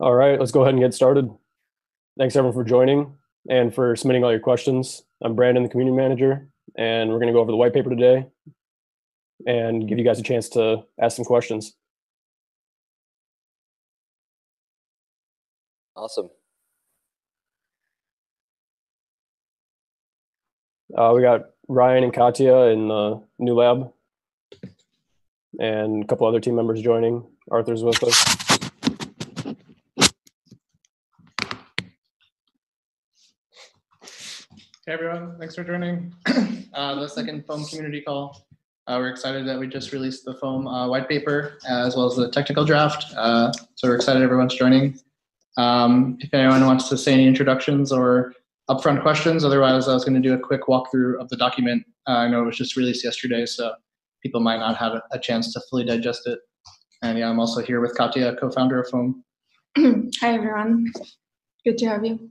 All right, let's go ahead and get started. Thanks everyone for joining and for submitting all your questions. I'm Brandon, the community manager, and we're going to go over the white paper today and give you guys a chance to ask some questions. Awesome. We got Ryan and Katya in the new lab, and a couple other team members joining. Arthur's with us. Hey everyone, thanks for joining the second FOAM community call. We're excited that we just released the FOAM white paper as well as the technical draft. So we're excited everyone's joining. If anyone wants to say any introductions or upfront questions, otherwise I was going to do a quick walkthrough of the document. I know it was just released yesterday, so people might not have a chance to fully digest it. And yeah, I'm also here with Katya, co-founder of FOAM. Hi everyone, good to have you.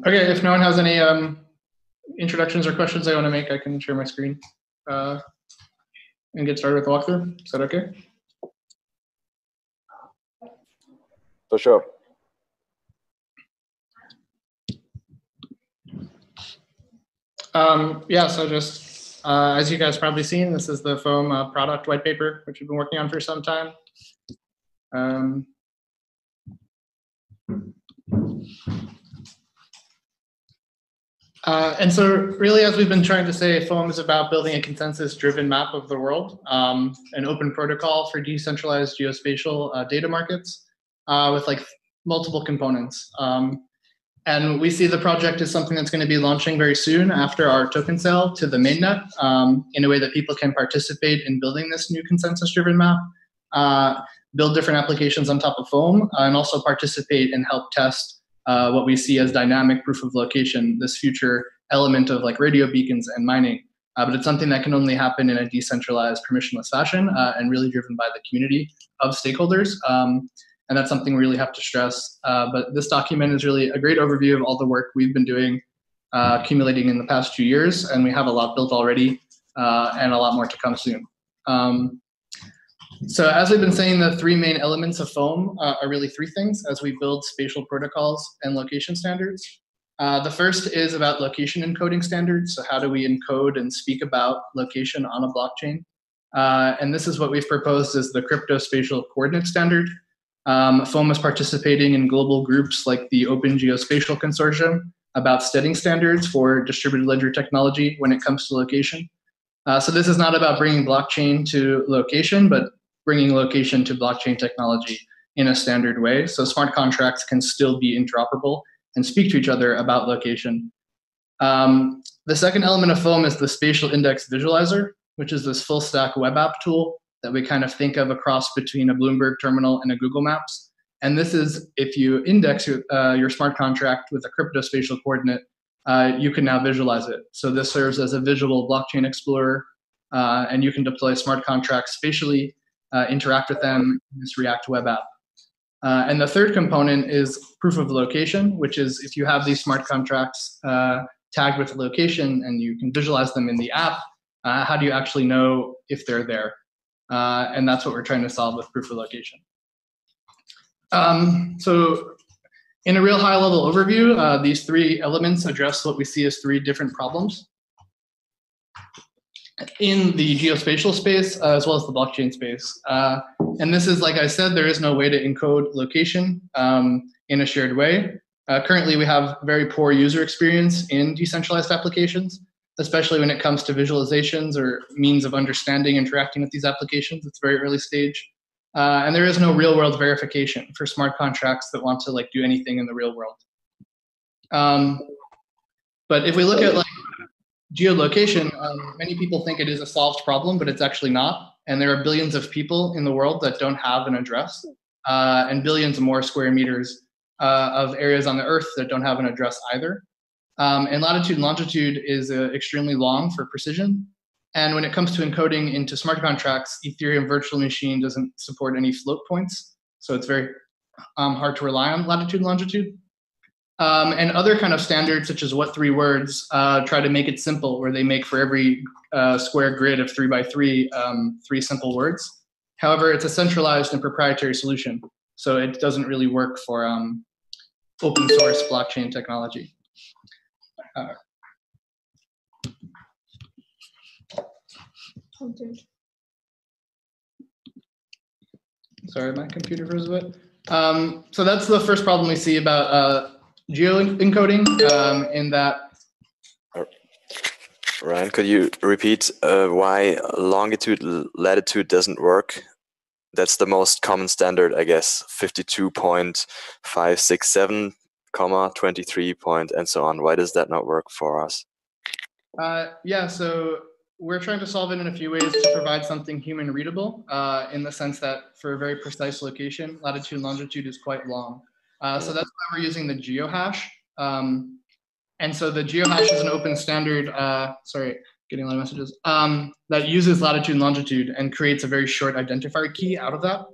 Okay, if no one has any introductions or questions I want to make, I can share my screen and get started with the walkthrough. Is that okay? For sure. Yeah, so just as you guys probably seen, this is the FOAM product white paper, which we've been working on for some time. And so really, as we've been trying to say, FOAM is about building a consensus-driven map of the world, an open protocol for decentralized geospatial data markets with like multiple components. And we see the project as something that's going to be launching very soon after our token sale to the mainnet in a way that people can participate in building this new consensus-driven map, build different applications on top of FOAM, and also participate and help test what we see as dynamic proof of location, this future element of like radio beacons and mining. But it's something that can only happen in a decentralized, permissionless fashion and really driven by the community of stakeholders. And that's something we really have to stress. But this document is really a great overview of all the work we've been doing, accumulating in the past 2 years, and we have a lot built already and a lot more to come soon. So as we've been saying, the three main elements of FOAM are really three things as we build spatial protocols and location standards. The first is about location encoding standards. So how do we encode and speak about location on a blockchain? And this is what we've proposed as the crypto spatial coordinate standard. FOAM is participating in global groups like the Open Geospatial Consortium about setting standards for distributed ledger technology when it comes to location. So this is not about bringing blockchain to location, but bringing location to blockchain technology in a standard way. So smart contracts can still be interoperable and speak to each other about location. The second element of FOAM is the spatial index visualizer, which is this full stack web app tool that we kind of think of a cross between a Bloomberg terminal and a Google Maps. And this is if you index your smart contract with a crypto spatial coordinate, you can now visualize it. So this serves as a visual blockchain explorer, and you can deploy smart contracts spatially, interact with them in this React web app. And the third component is proof of location, which is if you have these smart contracts tagged with location and you can visualize them in the app, how do you actually know if they're there? And that's what we're trying to solve with proof of location. So in a real high level overview, these three elements address what we see as three different problems in the geospatial space as well as the blockchain space. And this is, like I said, there is no way to encode location in a shared way. Currently, we have very poor user experience in decentralized applications, especially when it comes to visualizations or means of understanding, interacting with these applications. It's very early stage. And there is no real world verification for smart contracts that want to like do anything in the real world. But if we look at like geolocation, many people think it is a solved problem, but it's actually not. And there are billions of people in the world that don't have an address and billions more square meters of areas on the earth that don't have an address either. And latitude and longitude is extremely long for precision. And when it comes to encoding into smart contracts, Ethereum virtual machine doesn't support any float points. So it's very hard to rely on latitude and longitude. And other kind of standards, such as what 3 words, try to make it simple, where they make for every square grid of 3 by 3, 3 simple words. However, it's a centralized and proprietary solution, so it doesn't really work for open source blockchain technology. Sorry, my computer froze a bit. So that's the first problem we see about geo-encoding in that. Ryan, could you repeat why longitude, latitude doesn't work? That's the most common standard, I guess, 52.567, 23 point, and so on. Why does that not work for us? Yeah, so we're trying to solve it in a few ways to provide something human readable, in the sense that for a very precise location, latitude and longitude is quite long. So that's why we're using the geohash. And so the geohash is an open standard, sorry, getting a lot of messages, that uses latitude and longitude and creates a very short identifier key out of that.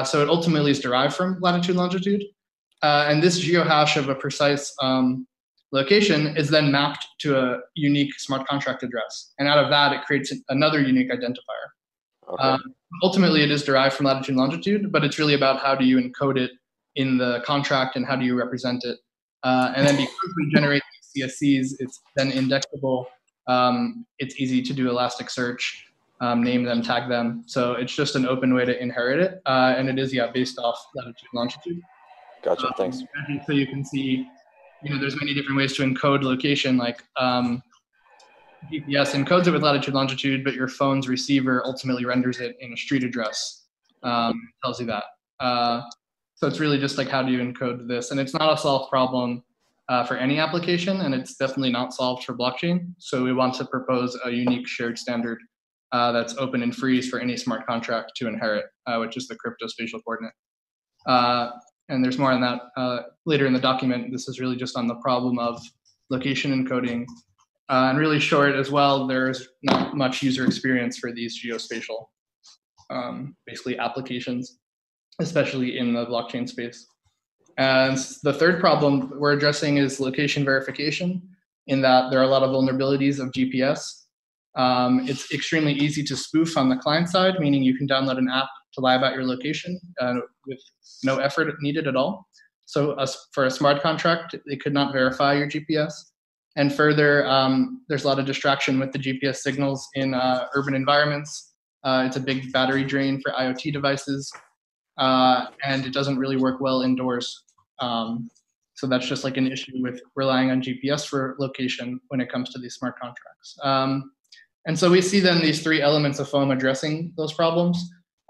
So it ultimately is derived from latitude and longitude. And this geohash of a precise location is then mapped to a unique smart contract address. And out of that, it creates another unique identifier. Okay. Ultimately, it is derived from latitude and longitude, but it's really about how do you encode it in the contract and how do you represent it. And then because we generate CSCs, it's then indexable. It's easy to do elastic search, name them, tag them. So it's just an open way to inherit it. And it is, yeah, based off latitude and longitude. Gotcha, thanks. So you can see, there's many different ways to encode location, like GPS encodes it with latitude, longitude, but your phone's receiver ultimately renders it in a street address, tells you that. So it's really just like, how do you encode this? And it's not a solved problem for any application, and it's definitely not solved for blockchain. So we want to propose a unique shared standard that's open and free for any smart contract to inherit, which is the crypto spatial coordinate. And there's more on that later in the document. This is really just on the problem of location encoding. And really short as well, there's not much user experience for these geospatial, basically applications, especially in the blockchain space. And the third problem we're addressing is location verification, in that there are a lot of vulnerabilities of GPS. It's extremely easy to spoof on the client side, meaning you can download an app to lie about your location with no effort needed at all. So for a smart contract, they could not verify your GPS. And further, there's a lot of distraction with the GPS signals in urban environments. It's a big battery drain for IoT devices, and it doesn't really work well indoors. So that's just like an issue with relying on GPS for location when it comes to these smart contracts. And so we see then these 3 elements of FOAM addressing those problems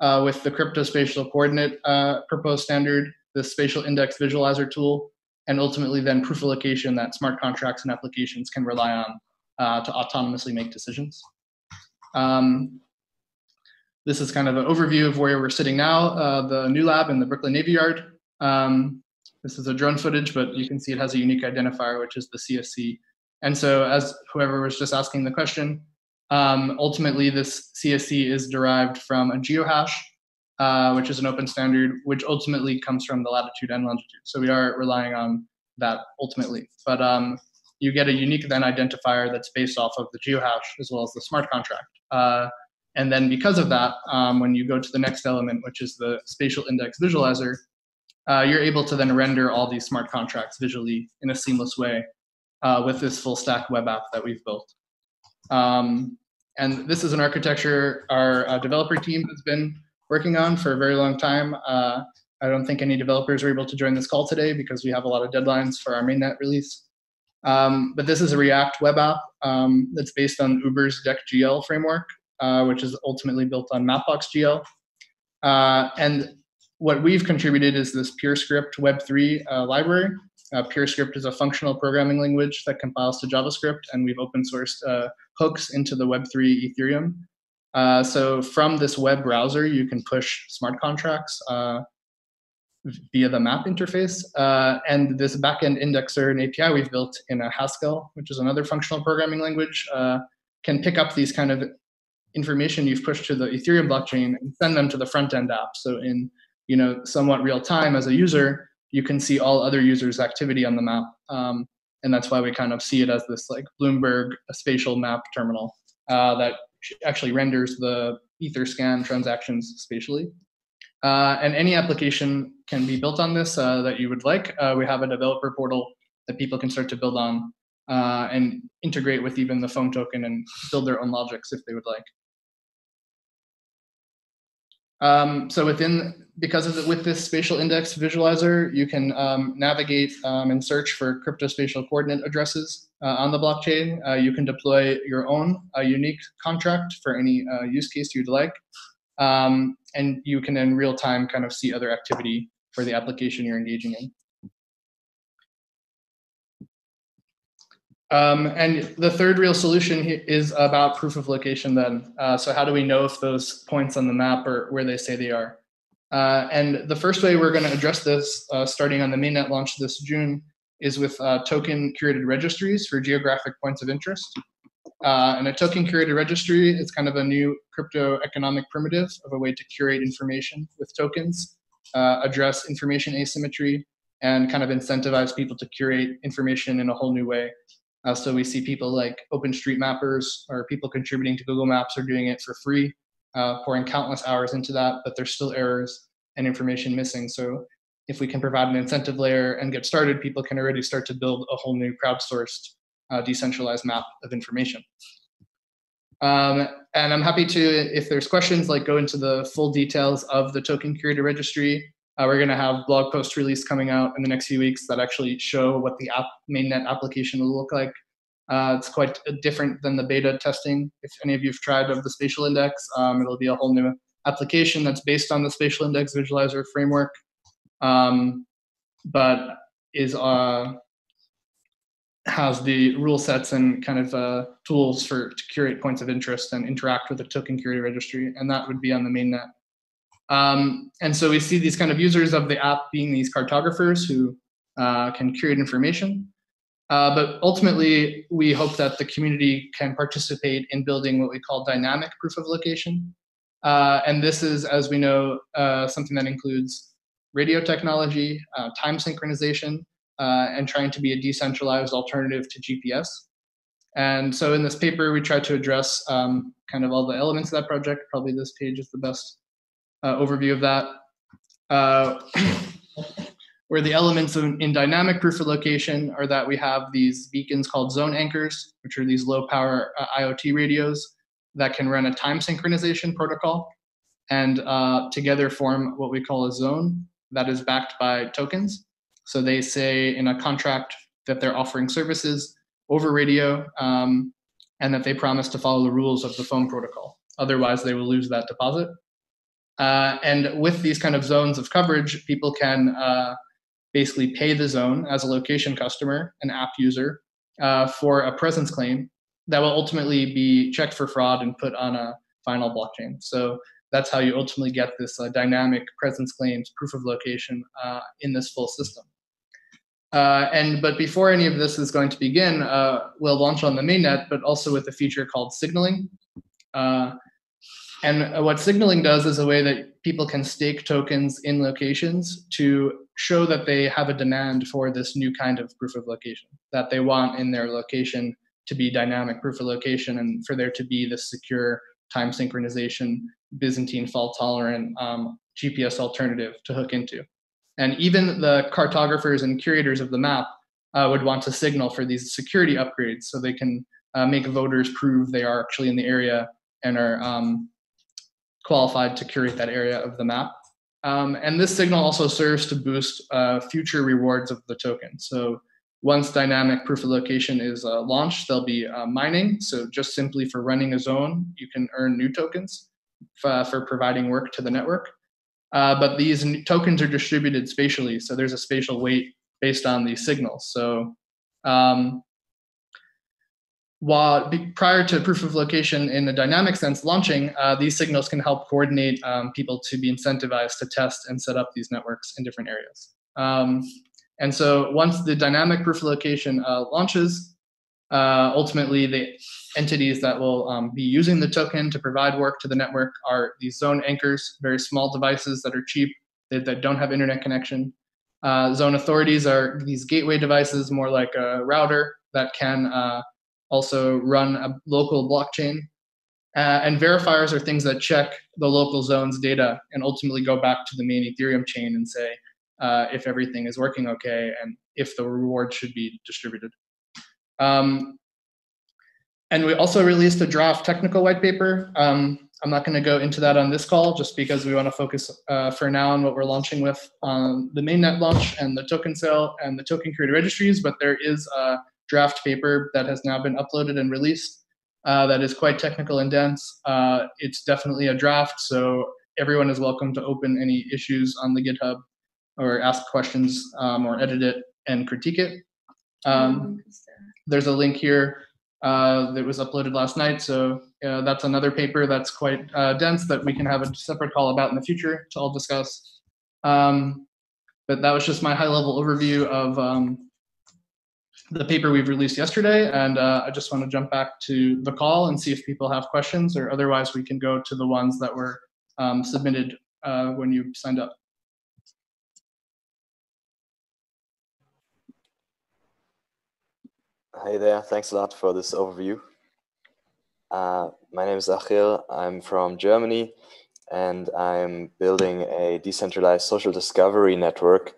with the crypto spatial coordinate proposed standard, the spatial index visualizer tool, and ultimately then proof of location that smart contracts and applications can rely on to autonomously make decisions. This is kind of an overview of where we're sitting now, the new lab in the Brooklyn Navy Yard. This is a drone footage, but you can see it has a unique identifier, which is the CSC. And so as whoever was just asking the question, ultimately this CSC is derived from a geohash, which is an open standard, which ultimately comes from the latitude and longitude. So we are relying on that ultimately. But you get a unique then identifier that's based off of the geohash as well as the smart contract. And then because of that, when you go to the next element, which is the spatial index visualizer, you're able to then render all these smart contracts visually in a seamless way with this full stack web app that we've built. And this is an architecture our developer team has been working on for a very long time. I don't think any developers were able to join this call today because we have a lot of deadlines for our mainnet release. But this is a React web app that's based on Uber's DeckGL framework, which is ultimately built on Mapbox.gl. And what we've contributed is this PureScript Web3 library. PureScript is a functional programming language that compiles to JavaScript, and we've open sourced hooks into the Web3 Ethereum. So from this web browser, you can push smart contracts via the map interface. And this backend indexer and API we've built in a Haskell, which is another functional programming language, can pick up these kind of information you've pushed to the Ethereum blockchain and send them to the front end app. So in somewhat real time as a user, you can see all other users' activity on the map. And that's why we kind of see it as this like Bloomberg spatial map terminal that actually renders the Etherscan transactions spatially. And any application can be built on this that you would like. We have a developer portal that people can start to build on and integrate with even the FOAM token and build their own logics if they would like. So with this spatial index visualizer, you can navigate and search for cryptospatial coordinate addresses on the blockchain. You can deploy your own unique contract for any use case you'd like. And you can in real time kind of see other activity for the application you're engaging in. And the third real solution is about proof of location then. So how do we know if those points on the map are where they say they are? And the first way we're going to address this, starting on the mainnet launch this June, is with token curated registries for geographic points of interest. And a token curated registry is kind of a new crypto economic primitive of a way to curate information with tokens, address information asymmetry, and kind of incentivize people to curate information in a whole new way. So we see people like OpenStreetMappers or people contributing to Google Maps are doing it for free, pouring countless hours into that, but there's still errors and information missing. So if we can provide an incentive layer and get started, people can already start to build a whole new crowdsourced, decentralized map of information. And I'm happy to, if there's questions, like go into the full details of the token curated registry. We're going to have blog post release coming out in the next few weeks that actually show what the mainnet application will look like. It's quite different than the beta testing. If any of you have tried of the spatial index, it'll be a whole new application that's based on the spatial index visualizer framework, but has the rule sets and kind of tools to curate points of interest and interact with the token curated registry, and that would be on the mainnet. And so we see these kind of users of the app being these cartographers who can curate information. But ultimately, we hope that the community can participate in building what we call dynamic proof of location. And this is, as we know, something that includes radio technology, time synchronization, and trying to be a decentralized alternative to GPS. And so in this paper, we tried to address kind of all the elements of that project. Probably this page is the best overview of that. Where the elements in dynamic proof of location are that we have these beacons called zone anchors, which are these low power IoT radios that can run a time synchronization protocol and together form what we call a zone that is backed by tokens. So they say in a contract that they're offering services over radio and that they promise to follow the rules of the FOAM protocol. Otherwise, they will lose that deposit. And with these kind of zones of coverage, people can basically pay the zone as a location customer, an app user, for a presence claim that will ultimately be checked for fraud and put on a final blockchain. So that's how you ultimately get this dynamic presence claims proof of location in this full system. But before any of this is going to begin, we'll launch on the mainnet, but also with a feature called signaling. And what signaling does is a way that people can stake tokens in locations to show that they have a demand for this new kind of proof of location, that they want in their location to be dynamic proof of location and for there to be this secure time synchronization, Byzantine fault tolerant GPS alternative to hook into. And even the cartographers and curators of the map would want to signal for these security upgrades so they can make voters prove they are actually in the area and are qualified to curate that area of the map. And this signal also serves to boost future rewards of the token. So once dynamic proof of location is launched, there'll be mining. So just simply for running a zone, you can earn new tokens for providing work to the network. But these tokens are distributed spatially. So there's a spatial weight based on these signals. So while prior to proof of location in the dynamic sense launching, these signals can help coordinate people to be incentivized to test and set up these networks in different areas. And so once the dynamic proof of location launches, ultimately the entities that will be using the token to provide work to the network are these zone anchors, very small devices that are cheap that don't have internet connection. Zone authorities are these gateway devices, more like a router that can also run a local blockchain. And verifiers are things that check the local zone's data and ultimately go back to the main Ethereum chain and say if everything is working okay and if the reward should be distributed. And we also released a draft technical white paper. I'm not going to go into that on this call just because we want to focus for now on what we're launching with the mainnet launch and the token sale and the token creator registries, but there is a draft paper that has now been uploaded and released that is quite technical and dense. It's definitely a draft, so everyone is welcome to open any issues on the GitHub or ask questions or edit it and critique it. There's a link here that was uploaded last night, so that's another paper that's quite dense that we can have a separate call about in the future to all discuss. But that was just my high-level overview of the paper we've released yesterday, and I just want to jump back to the call and see if people have questions, or otherwise we can go to the ones that were submitted when you signed up. Hey there, thanks a lot for this overview. My name is Achil, I'm from Germany, and I'm building a decentralized social discovery network,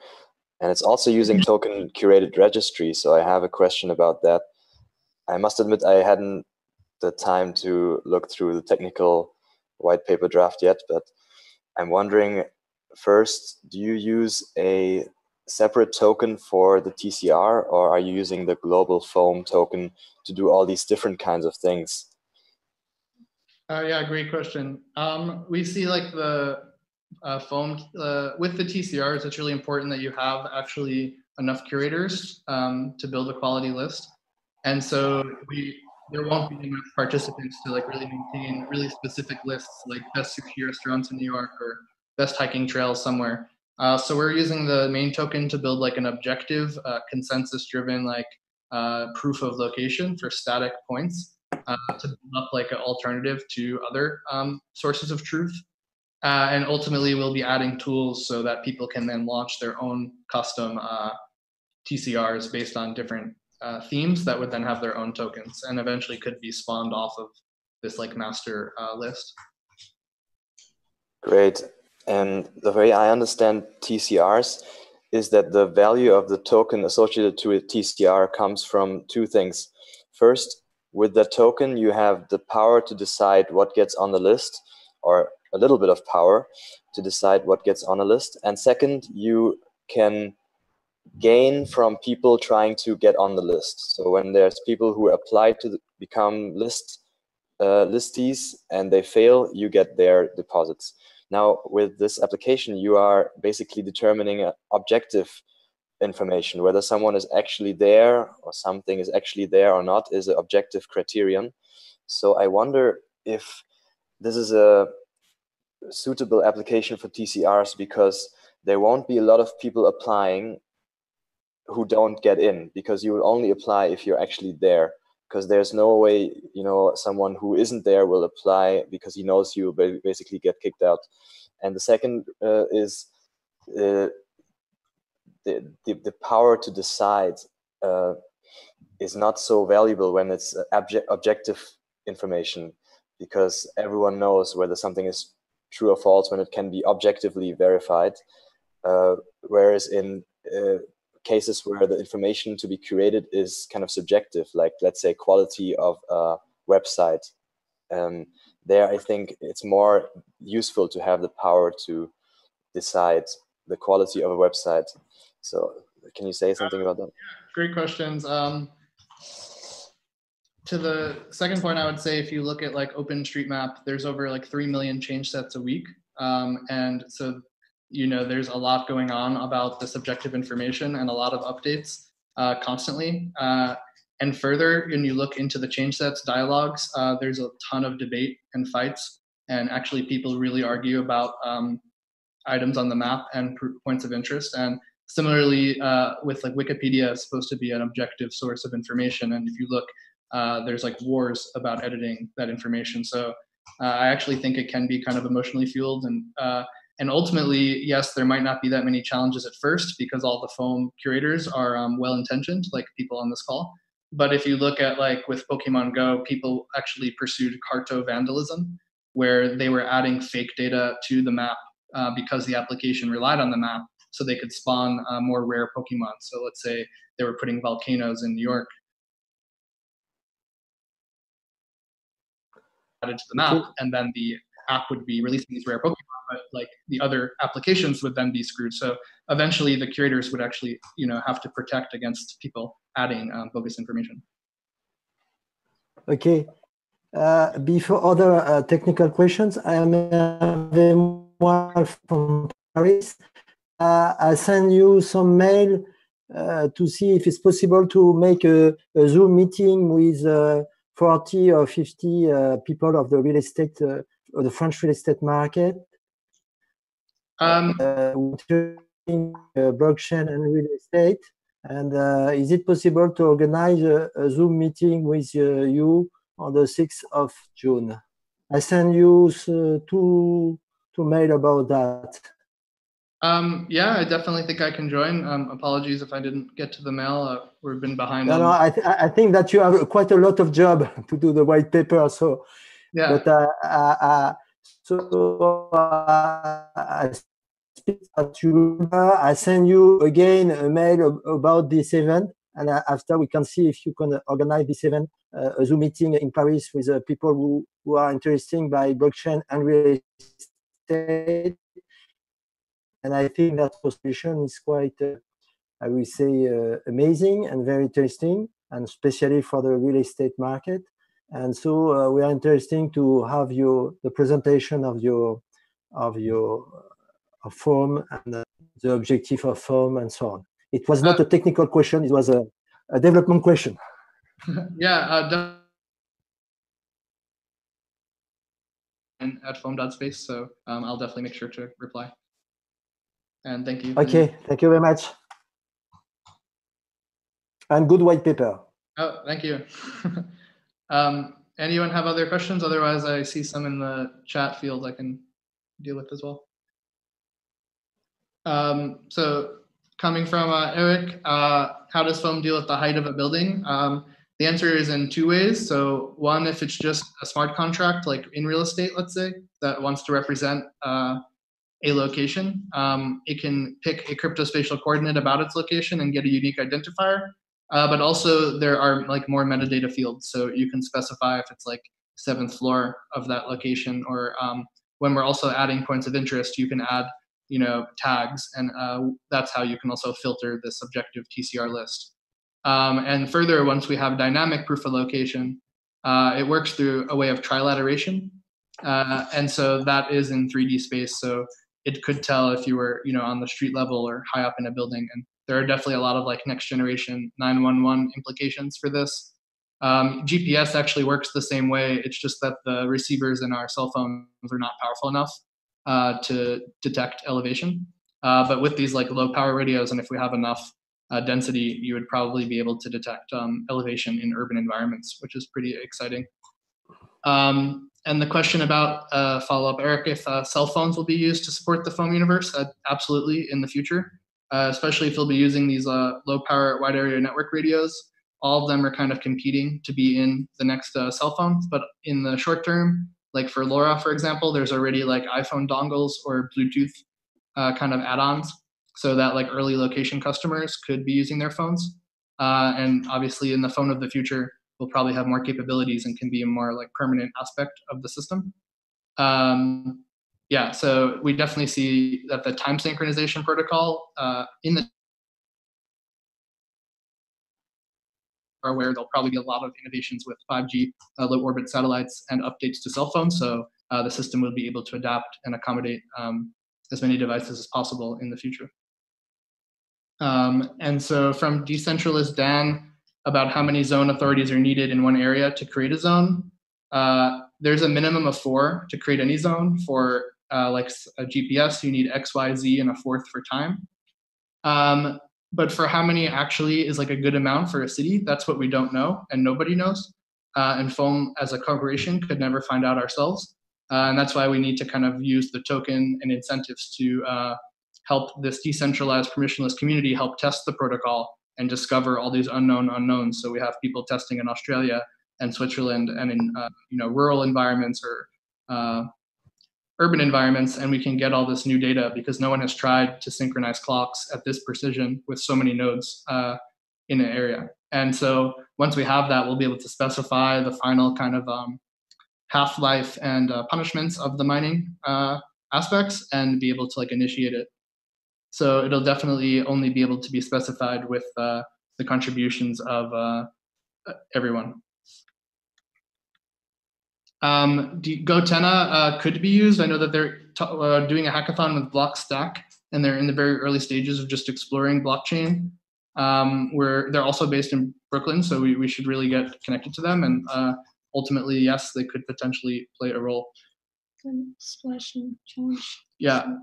and it's also using token curated registry, so I have a question about that. I must admit I hadn't the time to look through the technical white paper draft yet, but I'm wondering, first, do you use a separate token for the TCR, or are you using the global FOAM token to do all these different kinds of things? Yeah, great question. We see like the FOAM with the TCRs, it's really important that you have actually enough curators to build a quality list. And so there won't be enough participants to like really maintain really specific lists like best sushi restaurants in New York or best hiking trails somewhere. So we're using the main token to build like an objective, consensus-driven like proof of location for static points to build up like an alternative to other sources of truth. And ultimately, we'll be adding tools so that people can then launch their own custom TCRs based on different themes that would then have their own tokens and eventually could be spawned off of this like master list. Great. And the way I understand TCRs is that the value of the token associated to a TCR comes from two things. First, with the token, you have the power to decide what gets on the list, or a little bit of power to decide what gets on a list. And second, you can gain from people trying to get on the list. So when there's people who apply to become listees and they fail, you get their deposits. Now, with this application, you are basically determining objective information. Whether someone is actually there or something is actually there or not is an objective criterion. So I wonder if this is a suitable application for TCRs, because there won't be a lot of people applying who don't get in, because you will only apply if you're actually there, because there's no way, you know, someone who isn't there will apply because he knows you will basically get kicked out. And the second is the power to decide is not so valuable when it's objective information, because everyone knows whether something is true or false when it can be objectively verified. Whereas in cases where the information to be curated is kind of subjective, like let's say quality of a website, there I think it's more useful to have the power to decide the quality of a website. So can you say something about that? Great questions. To the second point, I would say if you look at like OpenStreetMap, there's over like 3 million change sets a week. And so, you know, there's a lot going on about the subjective information and a lot of updates constantly. And further, when you look into the change sets dialogues, there's a ton of debate and fights. And actually people really argue about items on the map and points of interest. And similarly, with like Wikipedia is supposed to be an objective source of information. And if you look, there's like wars about editing that information. So I actually think it can be kind of emotionally fueled. And And ultimately, yes, there might not be that many challenges at first because all the foam curators are well-intentioned, like people on this call. But if you look at like with Pokemon Go, people actually pursued carto vandalism, where they were adding fake data to the map because the application relied on the map so they could spawn more rare Pokemon. So let's say they were putting volcanoes in New York added to the map, and then the app would be releasing these rare Pokemon, but like the other applications would then be screwed. So eventually the curators would actually, have to protect against people adding bogus information. Okay. Before other technical questions, I am Memoir from Paris. I send you some mail to see if it's possible to make a Zoom meeting with 40 or 50 people of the real estate, or the French real estate market. Blockchain and real estate. And is it possible to organize a Zoom meeting with you on the 6th of June? I send you two mail about that. Yeah, I definitely think I can join. Apologies if I didn't get to the mail. We've been behind. No, I think that you have quite a lot of job to do the white paper. So, yeah. But I speak at you. I send you again a mail about this event, and after we can see if you can organize this event, a Zoom meeting in Paris with people who are interested by blockchain and real estate. And I think that solution is quite, I will say, amazing and very interesting, and especially for the real estate market. And so we are interested to have the presentation of your FOAM and the objective of FOAM and so on. It was not a technical question; it was a development question. Yeah, at foam.space, so I'll definitely make sure to reply. And thank you. Okay, thank you very much. And good white paper. Oh, thank you. Anyone have other questions? Otherwise, I see some in the chat field I can deal with as well. So coming from Eric, how does foam deal with the height of a building? The answer is in two ways. So one, if it's just a smart contract, like in real estate, let's say, that wants to represent a location, it can pick a cryptospatial coordinate about its location and get a unique identifier. But also there are like more metadata fields. So you can specify if it's like 7th floor of that location, or when we're also adding points of interest, you can add, tags, and that's how you can also filter the subjective TCR list. And further, once we have dynamic proof of location, it works through a way of trilateration. And so that is in 3D space. So it could tell if you were, on the street level or high up in a building. And there are definitely a lot of like next generation 911 implications for this. GPS actually works the same way. It's just that the receivers in our cell phones are not powerful enough to detect elevation. But with these like low power radios, and if we have enough density, you would probably be able to detect elevation in urban environments, which is pretty exciting. And the question about follow-up, Eric, if cell phones will be used to support the foam universe, absolutely in the future, especially if you'll be using these low-power wide area network radios. All of them are kind of competing to be in the next cell phones, but in the short term, like for LoRa, for example, there's already like iPhone dongles or Bluetooth kind of add-ons, so that like early location customers could be using their phones. And obviously in the phone of the future, we'll probably have more capabilities and can be a more like permanent aspect of the system. Yeah, so we definitely see that the time synchronization protocol in the are where there'll probably be a lot of innovations with 5G low orbit satellites and updates to cell phones. So the system will be able to adapt and accommodate as many devices as possible in the future. And so from Decentralist Dan, about how many zone authorities are needed in one area to create a zone. There's a minimum of 4 to create any zone. For like a GPS, you need X, Y, Z, and a 4th for time. But for how many actually is like a good amount for a city, that's what we don't know, and nobody knows. And FOAM as a corporation could never find out ourselves. And that's why we need to kind of use the token and incentives to help this decentralized permissionless community help test the protocol and discover all these unknown unknowns. So we have people testing in Australia and Switzerland and in rural environments or urban environments, and we can get all this new data because no one has tried to synchronize clocks at this precision with so many nodes in an area. And so once we have that, we'll be able to specify the final kind of half-life and punishments of the mining aspects and be able to like initiate it. So it'll definitely only be able to be specified with the contributions of everyone. GoTenna could be used. I know that they're doing a hackathon with Blockstack, and they're in the very early stages of just exploring blockchain. Where they're also based in Brooklyn, so we should really get connected to them. And ultimately, yes, they could potentially play a role. Slashing challenge. Yeah,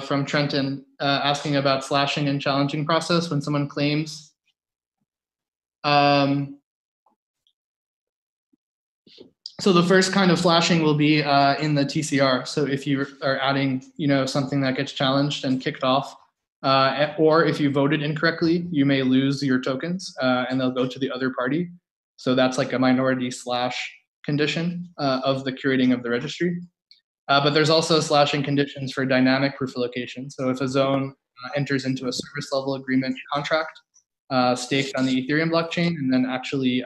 from Trenton asking about slashing and challenging process when someone claims. So the first kind of flashing will be in the TCR. So if you are adding, something that gets challenged and kicked off, or if you voted incorrectly, you may lose your tokens and they'll go to the other party. So that's like a minority slash condition of the curating of the registry. But there's also slashing conditions for dynamic proof of location. So if a zone enters into a service level agreement contract staked on the Ethereum blockchain and then actually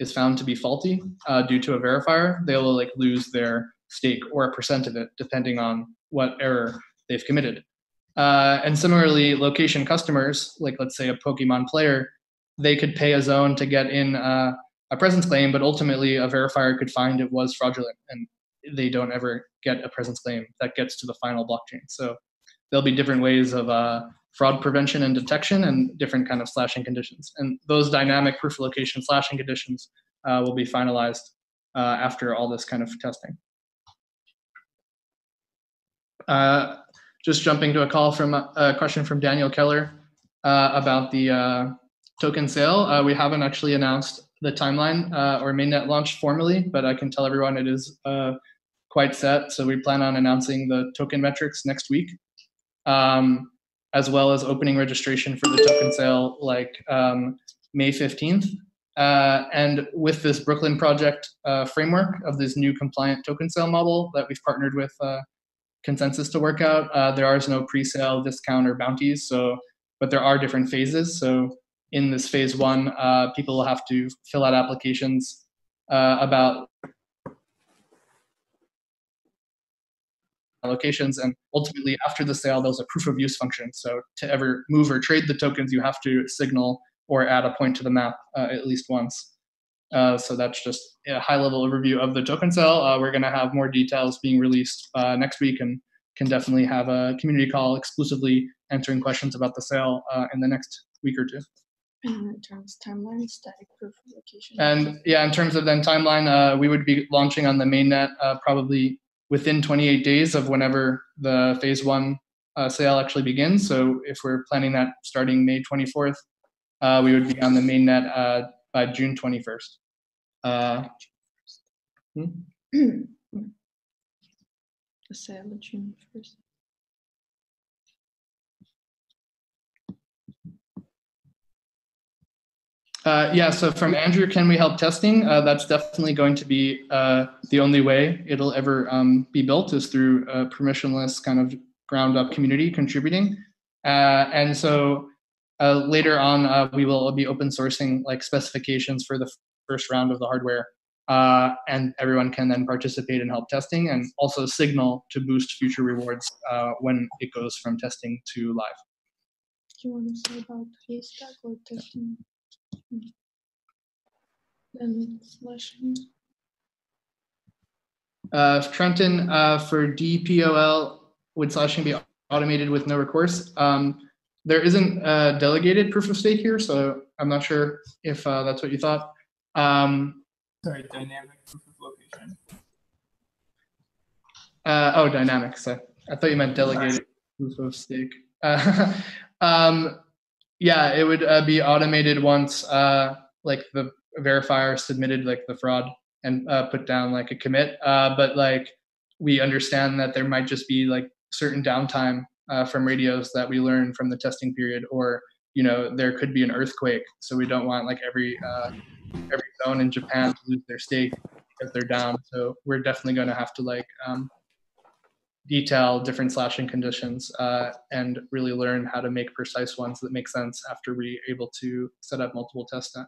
is found to be faulty due to a verifier, they will like lose their stake or a percent of it, depending on what error they've committed. And similarly, location customers, like let's say a Pokemon player, they could pay a zone to get in a presence claim, but ultimately a verifier could find it was fraudulent and they don't ever get a presence claim that gets to the final blockchain. So there'll be different ways of fraud prevention and detection and different kind of slashing conditions. And those dynamic proof of location slashing conditions will be finalized after all this kind of testing. Just jumping to a question from Daniel Keller about the token sale. We haven't actually announced the timeline or mainnet launch formally, but I can tell everyone it is quite set. So we plan on announcing the token metrics next week, as well as opening registration for the token sale like May 15th. And with this Brooklyn project framework of this new compliant token sale model that we've partnered with Consensus to work out, there is no pre-sale discount or bounties. But there are different phases. So in this phase one, people will have to fill out applications about allocations, and ultimately after the sale, there's a proof of use function. So to ever move or trade the tokens, you have to signal or add a point to the map at least once. So that's just a high-level overview of the token sale. We're going to have more details being released next week, and can definitely have a community call exclusively answering questions about the sale in the next week or two. And in terms of timeline, static proof of location. And yeah, in terms of then timeline, we would be launching on the mainnet probably within 28 days of whenever the phase one sale actually begins. So if we're planning that starting May 24th, we would be on the mainnet by June 21st. The sale of June 1st. Yeah, so from Andrew, can we help testing? That's definitely going to be the only way it'll ever be built, is through a permissionless kind of ground up community contributing. And so later on, we will be open sourcing like specifications for the first round of the hardware. And everyone can then participate in help testing and also signal to boost future rewards when it goes from testing to live. Do you want to say about haystack or testing? Then slashing. Trenton, for DPOL, would slashing be automated with no recourse? There isn't a delegated proof of stake here, so I'm not sure if that's what you thought. Sorry, dynamic proof of location. Oh, dynamic. So I thought you meant delegated proof of stake. Yeah, it would be automated once like the verifier submitted like the fraud and put down like a commit. But like we understand that there might just be like certain downtime from radios that we learn from the testing period, or there could be an earthquake, so we don't want like every zone in Japan to lose their stake because they're down. So we're definitely going to have to like detail different slashing conditions and really learn how to make precise ones that make sense after we're able to set up multiple test net.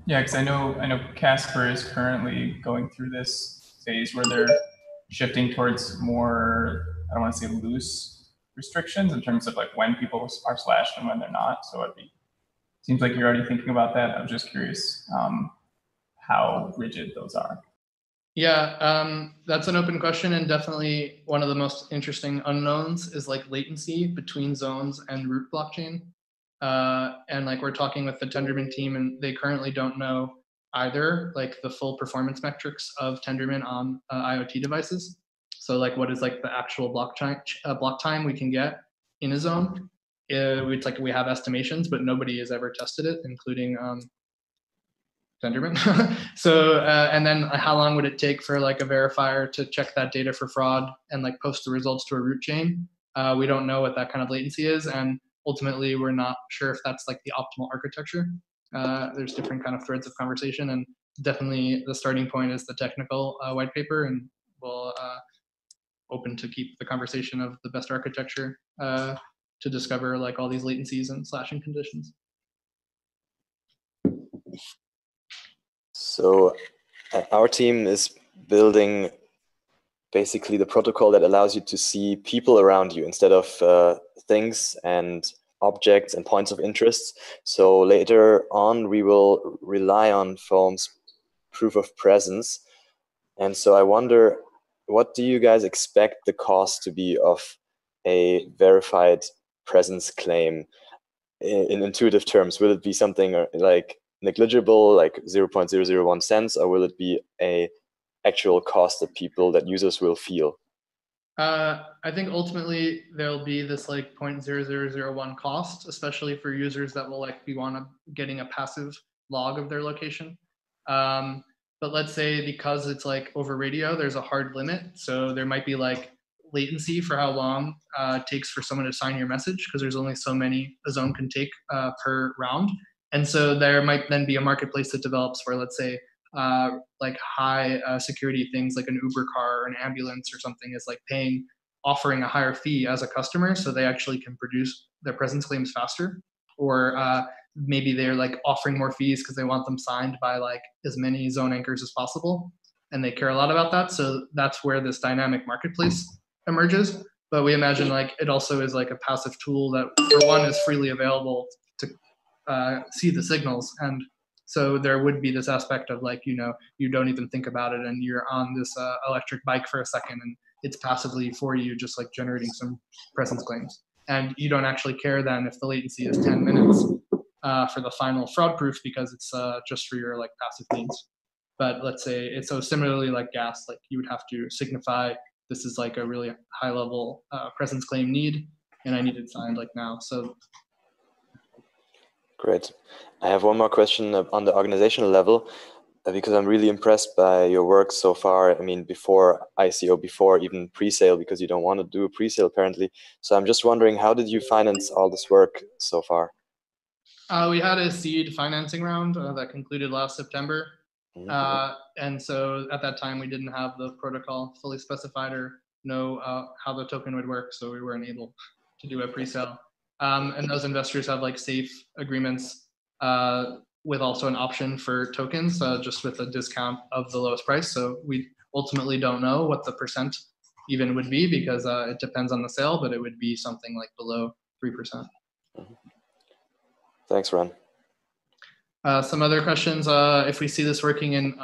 Yeah, because I know Casper is currently going through this phase where they're shifting towards more, I don't want to say loose restrictions in terms of like when people are slashed and when they're not. So seems like you're already thinking about that. I was just curious how rigid those are. Yeah, that's an open question, and definitely one of the most interesting unknowns is like latency between zones and root blockchain. And like we're talking with the Tendermint team, and they currently don't know either like the full performance metrics of Tendermint on IoT devices. So like what is like the actual block time we can get in a zone? It's like we have estimations, but nobody has ever tested it, including Tendermint. So and then how long would it take for like a verifier to check that data for fraud and like post the results to a root chain? We don't know what that kind of latency is, and ultimately we're not sure if that's like the optimal architecture. There's different kind of threads of conversation, and definitely the starting point is the technical white paper, and we'll open to keep the conversation of the best architecture to discover like all these latencies and slashing conditions. So our team is building basically the protocol that allows you to see people around you instead of things and objects and points of interest. So later on, we will rely on FOAM's proof of presence. And so I wonder, what do you guys expect the cost to be of a verified presence claim in intuitive terms? Will it be something like negligible, like 0.001 cents, or will it be a actual cost that users will feel? I think ultimately there'll be this like 0.0001 cost, especially for users that will like be getting a passive log of their location. But let's say because it's like over radio, there's a hard limit. So there might be like latency for how long it takes for someone to sign your message, because there's only so many a zone can take per round. And so there might then be a marketplace that develops where, let's say, like high security things like an Uber car or an ambulance or something is like offering a higher fee as a customer, so they actually can produce their presence claims faster. Or maybe they're like offering more fees because they want them signed by like as many zone anchors as possible, and they care a lot about that. So that's where this dynamic marketplace emerges. But we imagine like it also is like a passive tool that, for one, is freely available to see the signals. And so there would be this aspect of like, you don't even think about it, and you're on this electric bike for a second, and it's passively for you just like generating some presence claims. And you don't actually care then if the latency is 10 minutes for the final fraud proof, because it's just for your like passive needs. But let's say it's so similarly like gas, like you would have to signify this is like a really high level presence claim need, and I need it signed like now. So great. I have one more question on the organizational level, because I'm really impressed by your work so far. I mean, before ICO, before even pre-sale, because you don't want to do a pre-sale apparently. So I'm just wondering, how did you finance all this work so far? We had a seed financing round that concluded last September. And so at that time, we didn't have the protocol fully specified or know how the token would work. So we weren't able to do a pre-sale. And those investors have like safe agreements with also an option for tokens, just with a discount of the lowest price. So we ultimately don't know what the percent even would be, because it depends on the sale, but it would be something like below 3%. Thanks, Ron. Some other questions, if we see this working in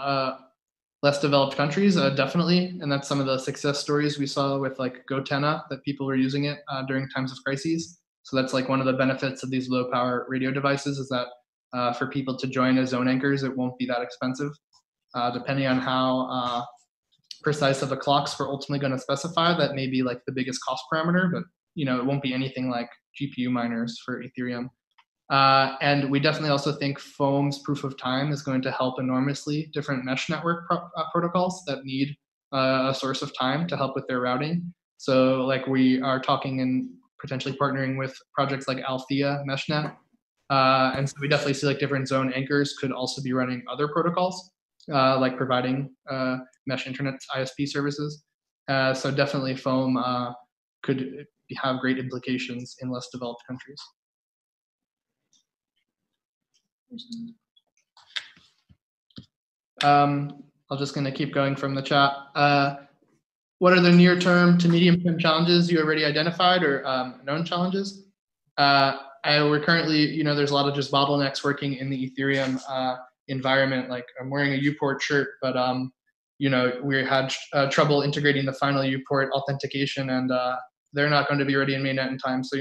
less developed countries, definitely. And that's some of the success stories we saw with like Gotenna, that people were using it during times of crises. So that's like one of the benefits of these low power radio devices, is that for people to join as zone anchors, it won't be that expensive. Depending on how precise of the clocks we're ultimately going to specify, that may be like the biggest cost parameter, but it won't be anything like GPU miners for Ethereum. And we definitely also think FOAM's proof of time is going to help enormously different mesh network protocols that need a source of time to help with their routing. So like we are talking and potentially partnering with projects like Althea Meshnet. And so we definitely see like different zone anchors could also be running other protocols, like providing mesh internet ISP services. So definitely FOAM could have great implications in less developed countries. I'm just going to keep going from the chat. What are the near-term to medium-term challenges you already identified or known challenges? We're currently, there's a lot of just bottlenecks working in the Ethereum environment. Like I'm wearing a Uport shirt, but we had trouble integrating the final Uport authentication, and they're not going to be ready in mainnet in time. So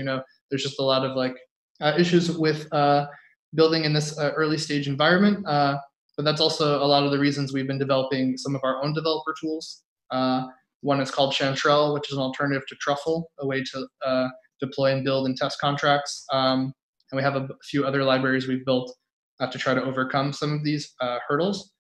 there's just a lot of like issues with building in this early stage environment. But that's also a lot of the reasons we've been developing some of our own developer tools. One is called Chantrell, which is an alternative to Truffle, a way to deploy and build and test contracts. And we have a few other libraries we've built to try to overcome some of these hurdles.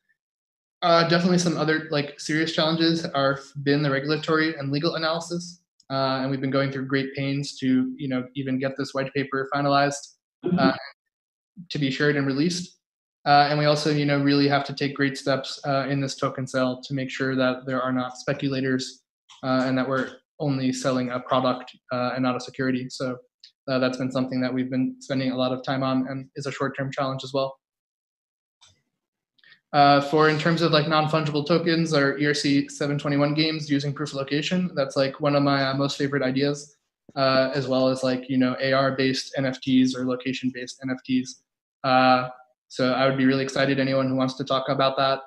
Definitely some other like serious challenges are been the regulatory and legal analysis. And we've been going through great pains to even get this white paper finalized to be shared and released. And we also really have to take great steps in this token sale to make sure that there are not speculators and that we're only selling a product and not a security. So that's been something that we've been spending a lot of time on and is a short-term challenge as well. In terms of like non-fungible tokens or ERC 721 games using proof of location, that's like one of my most favorite ideas, as well as like AR-based NFTs or location-based NFTs. So I would be really excited, anyone who wants to talk about that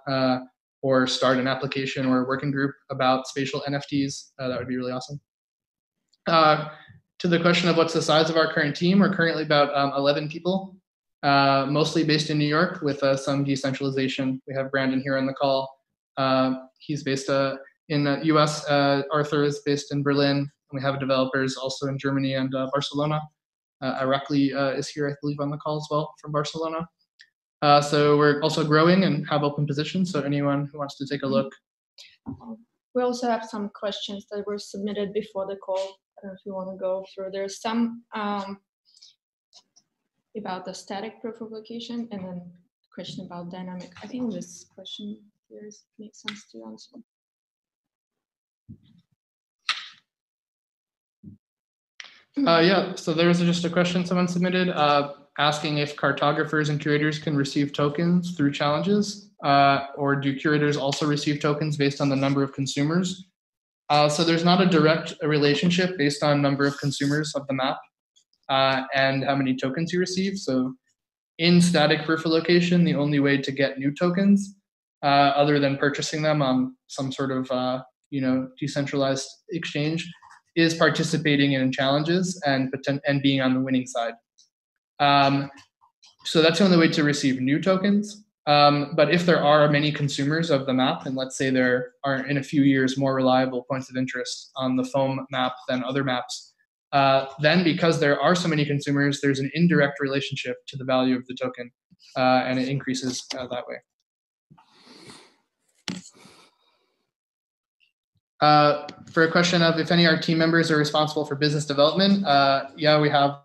or start an application or a working group about spatial NFTs, that would be really awesome. To the question of what's the size of our current team, we're currently about 11 people, mostly based in New York with some decentralization. We have Brandon here on the call. He's based in the US. Arthur is based in Berlin. We have developers also in Germany and Barcelona. Irakli is here, I believe, on the call as well from Barcelona. So we're also growing and have open positions. So anyone who wants to take a look. We also have some questions that were submitted before the call. I don't know if you want to go through. There's some about the static proof of location and then a question about dynamic. I think this question here makes sense to answer. Yeah, so there was just a question someone submitted asking if cartographers and curators can receive tokens through challenges, or do curators also receive tokens based on the number of consumers? So there's not a direct relationship based on number of consumers of the map and how many tokens you receive. So in static proof of location, the only way to get new tokens, other than purchasing them on some sort of decentralized exchange, is participating in challenges and being on the winning side. So that's the only way to receive new tokens. But if there are many consumers of the map, and let's say there are in a few years more reliable points of interest on the FOAM map than other maps, then because there are so many consumers, there's an indirect relationship to the value of the token, and it increases that way. For a question of if any of our team members are responsible for business development, yeah, we have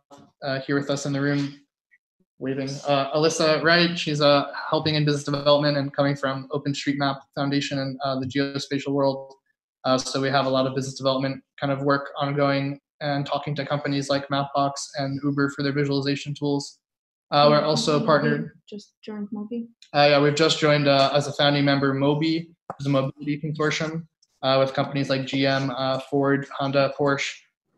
here with us in the room waving Alyssa Wright. She's helping in business development and coming from OpenStreetMap Foundation and the geospatial world. So we have a lot of business development kind of work ongoing and talking to companies like Mapbox and Uber for their visualization tools. We're also partnered. Just joined Mobi. Yeah, we've just joined as a founding member Mobi, which is a mobility consortium with companies like GM, Ford, Honda, Porsche,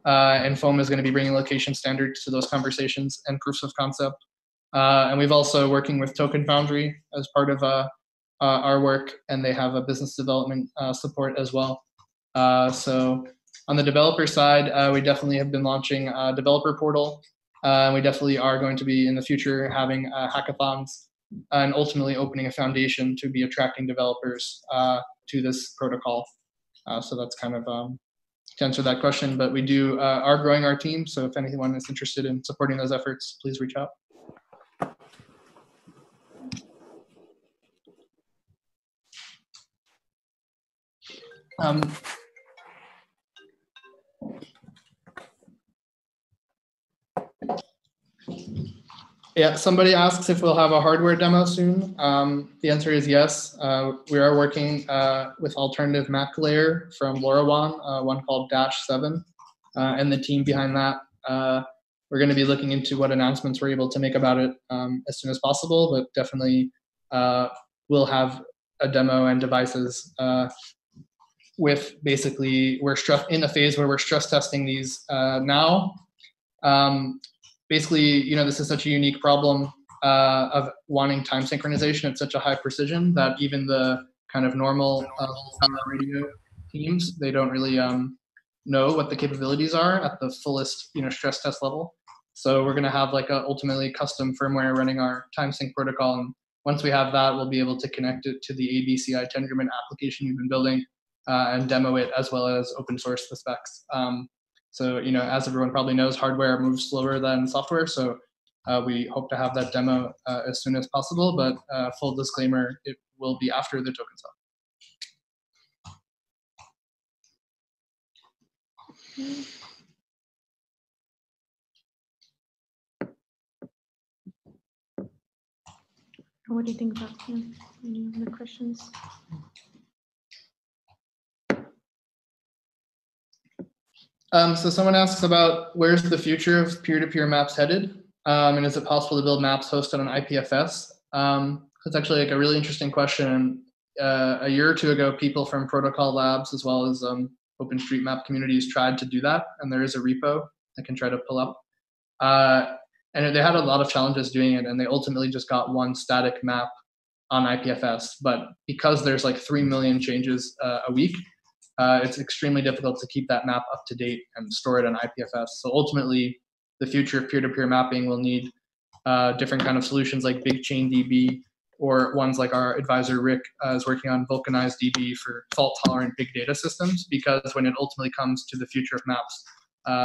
and FOAM is going to be bringing location standards to those conversations and proofs of concept. And we've also working with Token Foundry as part of our work, and they have a business development support as well. So on the developer side, we definitely have been launching a developer portal. We definitely are going to be in the future having hackathons and ultimately opening a foundation to be attracting developers to this protocol. So that's kind of to answer that question, but we are growing our team. So if anyone is interested in supporting those efforts, please reach out. Yeah, somebody asks if we'll have a hardware demo soon. The answer is yes. We are working with alternative Mac layer from LoRaWAN, one called -7, and the team behind that. We're going to be looking into what announcements we're able to make about it as soon as possible, but definitely we'll have a demo and devices with basically, we're in a phase where we're stress testing these now. Basically, you know, this is such a unique problem of wanting time synchronization at such a high precision that even the kind of normal radio teams, they don't really know what the capabilities are at the fullest, you know, stress test level. So we're going to have like a ultimately custom firmware running our time sync protocol, and once we have that, we'll be able to connect it to the ABCI Tendermint application we've been building and demo it, as well as open source the specs. So, you know, as everyone probably knows, hardware moves slower than software. So we hope to have that demo as soon as possible, but full disclaimer, it will be after the token sale. What do you think about any other questions? So someone asks about where's the future of peer-to-peer maps headed, and is it possible to build maps hosted on IPFS? It's actually like a really interesting question. A year or two ago, people from Protocol Labs as well as OpenStreetMap communities tried to do that, and there is a repo I can try to pull up. And they had a lot of challenges doing it, and they ultimately just got one static map on IPFS. But because there's like 3 million changes a week, it's extremely difficult to keep that map up to date and store it on IPFS. So ultimately, the future of peer-to-peer mapping will need different kind of solutions like Big Chain DB, or ones like our advisor Rick is working on Vulcanized DB for fault-tolerant big data systems. Because when it ultimately comes to the future of maps,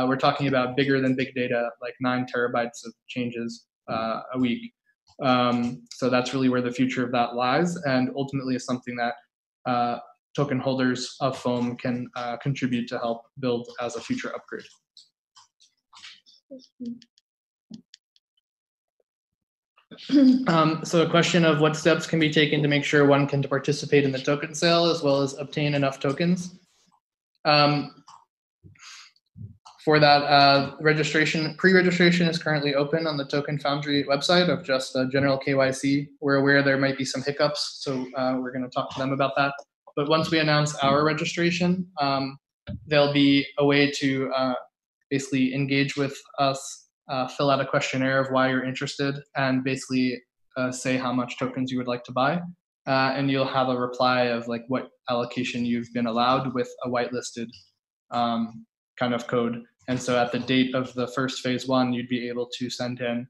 we're talking about bigger than big data, like 9 terabytes of changes a week. So that's really where the future of that lies, and ultimately is something that token holders of FOAM can contribute to help build as a future upgrade. So a question of what steps can be taken to make sure one can participate in the token sale as well as obtain enough tokens. For that, pre-registration is currently open on the Token Foundry website of just general KYC. We're aware there might be some hiccups, so we're going to talk to them about that. But once we announce our registration, there'll be a way to basically engage with us, fill out a questionnaire of why you're interested, and basically say how much tokens you would like to buy. And you'll have a reply of like what allocation you've been allowed with a whitelisted kind of code. And so at the date of the first phase 1, you'd be able to send in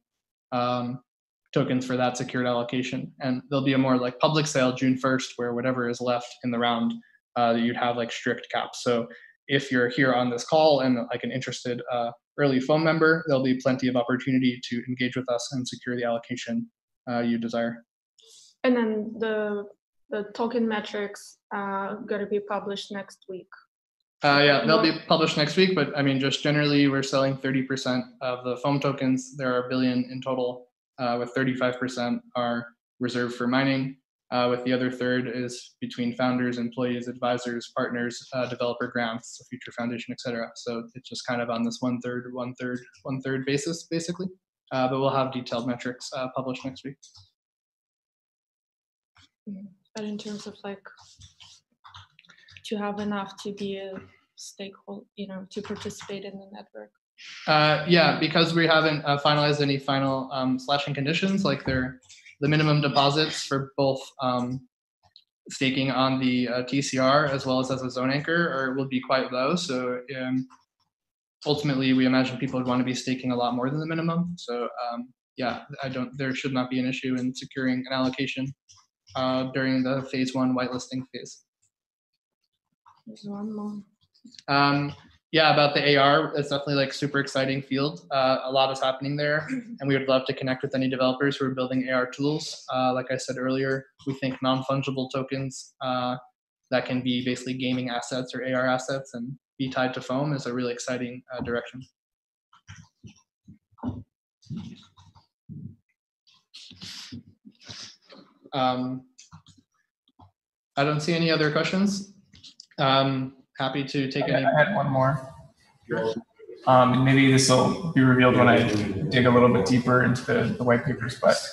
tokens for that secured allocation. And there'll be a more like public sale June 1st, where whatever is left in the round, you'd have like strict caps. So if you're here on this call and like an interested early FOAM member, there'll be plenty of opportunity to engage with us and secure the allocation you desire. And then the token metrics are going to be published next week. Yeah, they'll be published next week, but I mean, just generally, we're selling 30% of the FOAM tokens. There are 1 billion in total, with 35% are reserved for mining, with the other third is between founders, employees, advisors, partners, developer grants, future foundation, etc. So it's just kind of on this 1/3, 1/3, 1/3 basis, basically. But we'll have detailed metrics published next week. But in terms of like, to have enough to be a stakeholder, you know, to participate in the network. Yeah, because we haven't finalized any final slashing conditions, like the minimum deposits for both staking on the TCR as well as a zone anchor will be quite low. So ultimately, we imagine people would want to be staking a lot more than the minimum. So yeah, there should not be an issue in securing an allocation during the phase 1 whitelisting phase. There's one more. Yeah, about the AR, it's definitely like super exciting field. A lot is happening there, and we would love to connect with any developers who are building AR tools. Like I said earlier, we think non-fungible tokens that can be basically gaming assets or AR assets and be tied to foam is a really exciting direction. I don't see any other questions. Happy to take any. I had one more. Sure. And maybe this will be revealed when I dig a little bit deeper into the white papers. But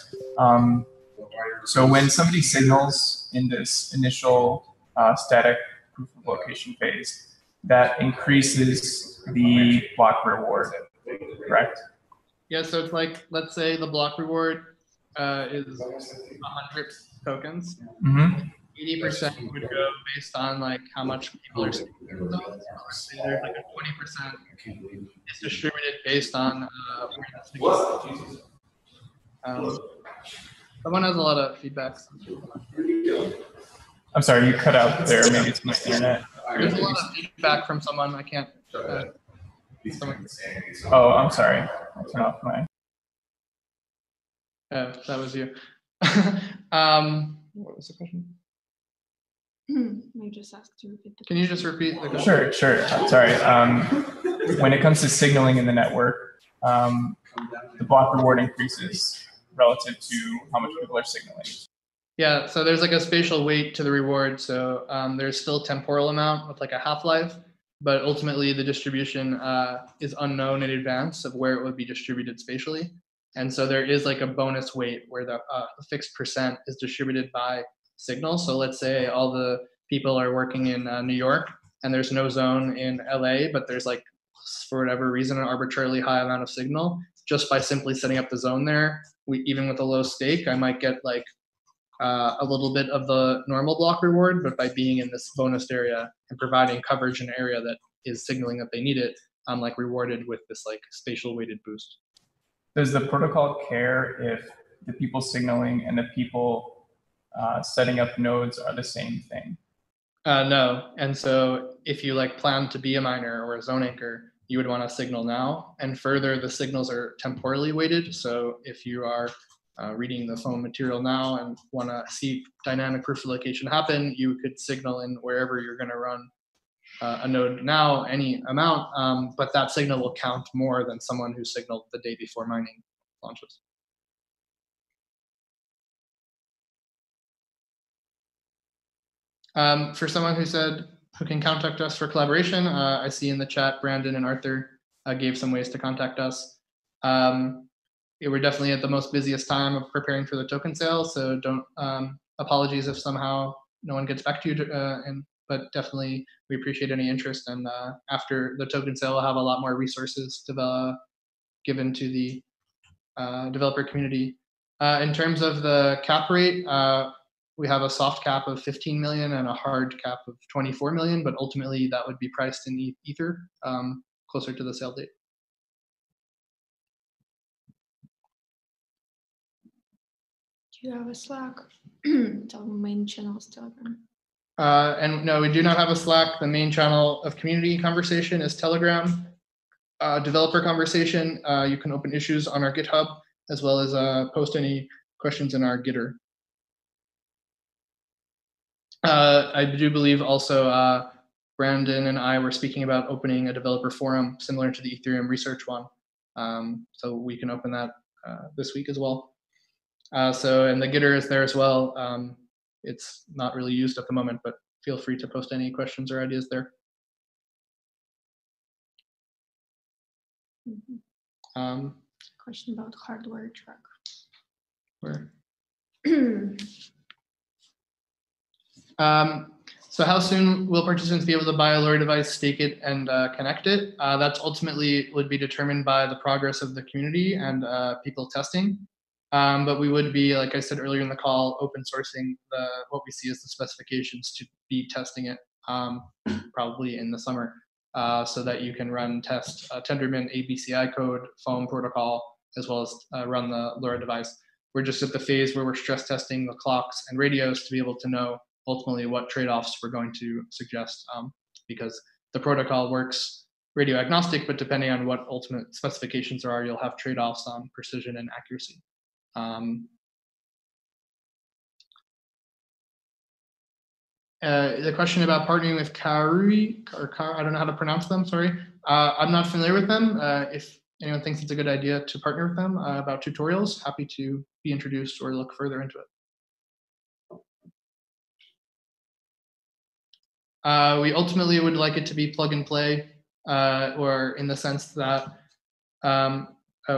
so when somebody signals in this initial static proof of location phase, that increases the block reward, correct? Yeah, so it's like, let's say the block reward is 100 tokens. 80% would go based on like how much people are spending. So there's like a 20% is distributed based on where the signal is. Someone has a lot of feedback. I'm sorry, you cut out there. Maybe it's my internet. There's a lot of feedback from someone. I can't. Oh, I'm sorry. I'll turn off my. That was you. What was the question? I just asked to repeat the Can you question. just repeat the question? Sure. Sorry. When it comes to signaling in the network, the block reward increases relative to how much people are signaling. Yeah, so there's like a spatial weight to the reward. So there's still temporal amount with like a half-life, but ultimately the distribution is unknown in advance of where it would be distributed spatially. And so there is like a bonus weight where the fixed percent is distributed by signal. So let's say all the people are working in New York and there's no zone in LA, but there's like, for whatever reason, an arbitrarily high amount of signal. Just by simply setting up the zone there, even with a low stake, I might get like a little bit of the normal block reward, but by being in this bonus area and providing coverage in an area that is signaling that they need it, I'm like rewarded with this like spatial weighted boost. Does the protocol care if the people signaling and the people setting up nodes are the same thing? No, and so if you like plan to be a miner or a zone anchor, you would want to signal now. And further, the signals are temporally weighted. So if you are reading the foam material now and want to see dynamic proof of location happen, you could signal in wherever you're going to run a node now, any amount, but that signal will count more than someone who signaled the day before mining launches. For someone who can contact us for collaboration, I see in the chat Brandon and Arthur gave some ways to contact us. We're definitely at the most busiest time of preparing for the token sale, so don't apologies if somehow no one gets back to you. But definitely we appreciate any interest. And after the token sale, we'll have a lot more resources given to the developer community. In terms of the cap rate, we have a soft cap of 15 million and a hard cap of 24 million, but ultimately that would be priced in Ether closer to the sale date. Do you have a Slack? The main channel is Telegram. And no, we do not have a Slack. The main channel of community conversation is Telegram. Developer conversation, you can open issues on our GitHub, as well as post any questions in our Gitter. I do believe also Brandon and I were speaking about opening a developer forum similar to the Ethereum research one. So we can open that this week as well. And the Gitter is there as well. It's not really used at the moment, but feel free to post any questions or ideas there. Question about hardware track. Where? So how soon will participants be able to buy a Lure device, stake it, and connect it? That's ultimately would be determined by the progress of the community and people testing. But we would be, like I said earlier in the call, open sourcing what we see as the specifications to be testing it probably in the summer, so that you can test Tendermint ABCI code, FOAM protocol, as well as run the Lure device. We're just at the phase where we're stress testing the clocks and radios to be able to know ultimately what trade-offs we're going to suggest, because the protocol works radio agnostic, but depending on what ultimate specifications there are, you'll have trade-offs on precision and accuracy. The question about partnering with Kauri, I don't know how to pronounce them, sorry. I'm not familiar with them. If anyone thinks it's a good idea to partner with them about tutorials, happy to be introduced or look further into it. We ultimately would like it to be plug and play, or in the sense that, oh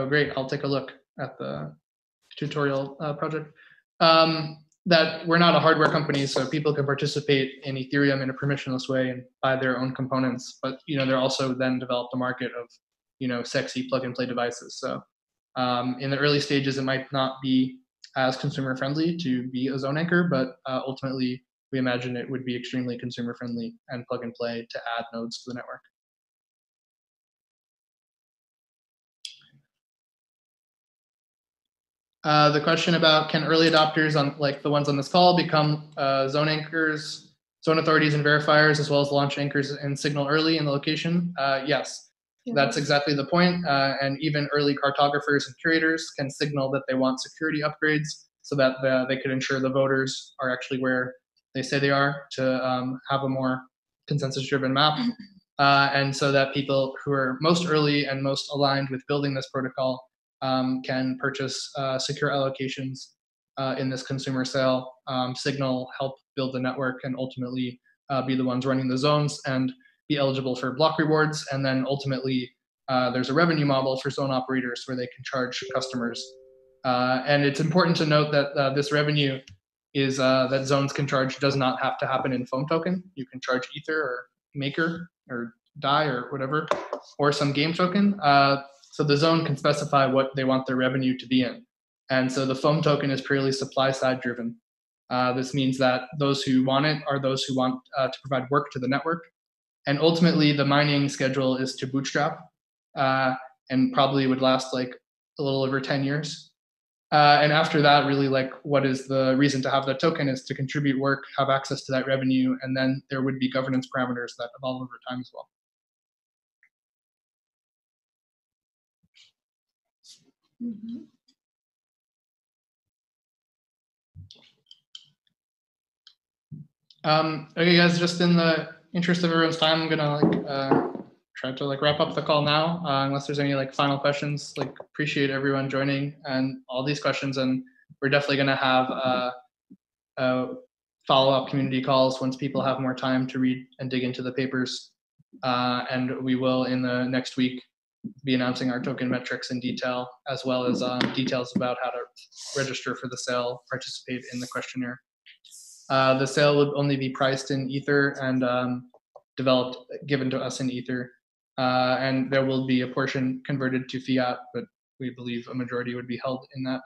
great, I'll take a look at the tutorial project. That we're not a hardware company, so people can participate in Ethereum in a permissionless way and buy their own components. But they're also then developed a market of sexy plug and play devices. So in the early stages, it might not be as consumer friendly to be a zone anchor, but ultimately we imagine it would be extremely consumer friendly and plug and play to add nodes to the network. The question about can early adopters on like the ones on this call become zone anchors, zone authorities and verifiers, as well as launch anchors and signal early in the location? Yes, that's exactly the point. And even early cartographers and curators can signal that they want security upgrades so that they could ensure the voters are actually where they say they are to have a more consensus-driven map. And so that people who are most early and most aligned with building this protocol can purchase secure allocations in this consumer sale, signal, help build the network, and ultimately be the ones running the zones and be eligible for block rewards. And then ultimately, there's a revenue model for zone operators where they can charge customers. And it's important to note that this revenue is that zones can charge does not have to happen in FOAM token. You can charge Ether or Maker or DAI or whatever, or some game token. So the zone can specify what they want their revenue to be in. And so the FOAM token is purely supply side driven. This means that those who want it are those who want to provide work to the network. And ultimately the mining schedule is to bootstrap and probably would last like a little over 10 years. And after that, really like what is the reason to have that token is to contribute work, have access to that revenue, and then there would be governance parameters that evolve over time as well. Mm-hmm. Okay, guys, just in the interest of everyone's time, I'm gonna try to wrap up the call now, unless there's any final questions. Appreciate everyone joining and all these questions, and we're definitely gonna have follow-up community calls once people have more time to read and dig into the papers. And we will in the next week be announcing our token metrics in detail, as well as details about how to register for the sale, participate in the questionnaire. The sale would only be priced in Ether and given to us in Ether. And there will be a portion converted to fiat, but we believe a majority would be held in that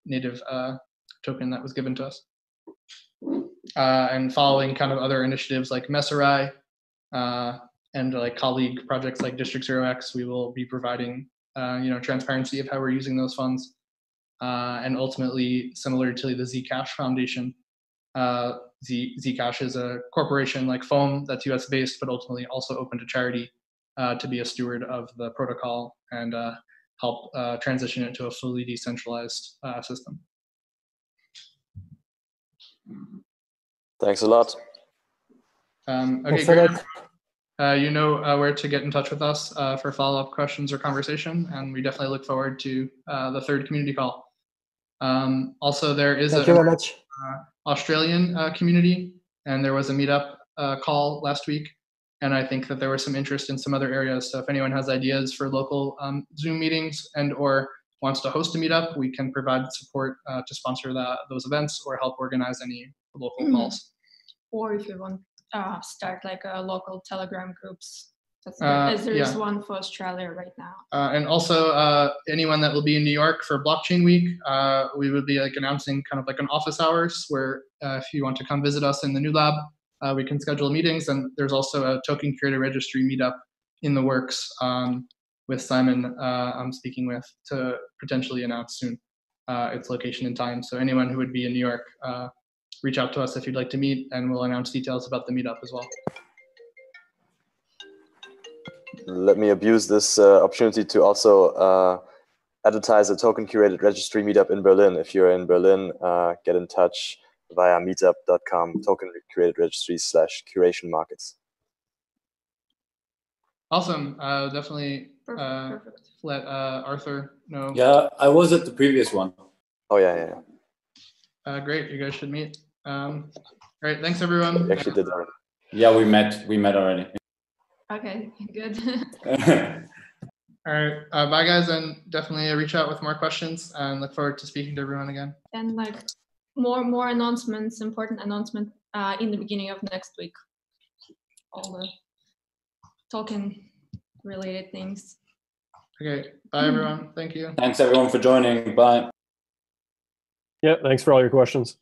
native token that was given to us. And following kind of other initiatives like Messerai and colleague projects like District 0x, we will be providing transparency of how we're using those funds. And ultimately, similar to the Zcash Foundation, Zcash is a corporation like FOAM that's US based, but ultimately also open to charity to be a steward of the protocol and help transition it to a fully decentralized system. Thanks a lot. Okay, great. You know where to get in touch with us for follow-up questions or conversation, and we definitely look forward to the third community call. Also, there is Thank you very much. Australian community, and there was a meetup call last week, and I think that there was some interest in some other areas. So if anyone has ideas for local Zoom meetings and or wants to host a meetup, we can provide support to sponsor those events or help organize any local calls. Or if you want start a local Telegram groups, as there is one for Australia right now. And also anyone that will be in New York for Blockchain Week, we will be announcing kind of an office hours where if you want to come visit us in the new lab, we can schedule meetings. And there's also a token creator registry meetup in the works with Simon I'm speaking with to potentially announce soon its location and time. So anyone who would be in New York, reach out to us if you'd like to meet, and we'll announce details about the meetup as well. Let me abuse this opportunity to also advertise a token curated registry meetup in Berlin. If you're in Berlin, get in touch. via meetup.com token created registry /curation markets. Awesome. Definitely Perfect. let Arthur know. Yeah, I was at the previous one. Oh yeah. Great. You guys should meet. Great. Thanks, everyone. We actually did already. Yeah, we met already. Okay, good. All right. Bye, guys, and definitely reach out with more questions. And look forward to speaking to everyone again. And like more announcements, important announcement in the beginning of next week. All the token related things. Okay. Bye, everyone. Thank you. Thanks everyone for joining. Bye. Yeah, thanks for all your questions.